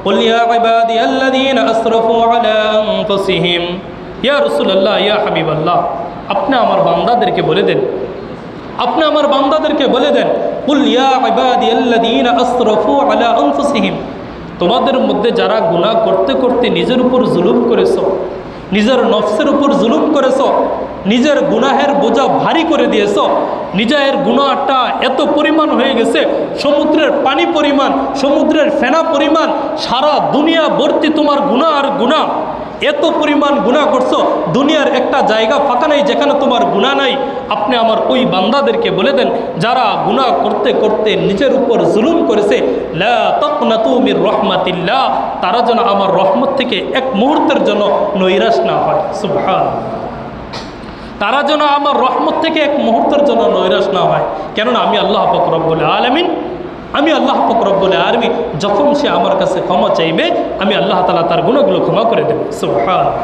কুল ইয়া ইবাদিয়াল্লাযীনা আসরাফু আলা আনফুসিহিম, ইয়া রাসূলুল্লাহ, ইয়া হাবিবাল্লাহ, আপনি আমার বান্দাদেরকে বলে দেন, আপনি আমার বান্দাদেরকে বলে দেন, কুল ইয়া ইবাদিয়াল্লাযীনা আসরাফু আলা আনফুসিহিম, তোমাদের মধ্যে যারা গুনাহ করতে করতে নিজের উপর জুলুম করেছো, নিজের নফসের উপর জুলুম করেছো, নিজের গুনাহের বোঝা ভারী করে দিয়েছো, নিজের গুনাহটা এত পরিমাণ হয়ে গেছে সমুদ্রের পানি পরিমাণ, সমুদ্রের ফেনা পরিমাণ, সারা দুনিয়া ভর্তি তোমার গুনাহ আর গুনাহ, এত পরিমাণ গুনাহ করছো, দুনিয়ার একটা জায়গা ফাঁকা নেই যেখানে তোমার গুনাহ নাই। আপনি আমার ওই বান্দাদেরকে বলে দেন যারা গুনাহ করতে করতে নিজের উপর জুলুম করেছে, লা তাকনাতু মির রাহমাতিল্লাহ, তারা যেন আমার রহমত থেকে এক মুহূর্তের জন্য নৈরাশ না হয়। সুবহানাল্লাহ, তারা যেন আমার রহমত থেকে এক মুহূর্তের জন্য নৈরাশ না হয়। কেননা আমি আল্লাহ পাক রব্বুল আলামিন, আমি আল্লাহ পাক রব্বুল আলামিন যখন সে আমার কাছে ক্ষমা চাইবে, আমি আল্লাহ তাআলা তার গুনাহগুলো ক্ষমা করে দেব। সুবহানাল্লাহ।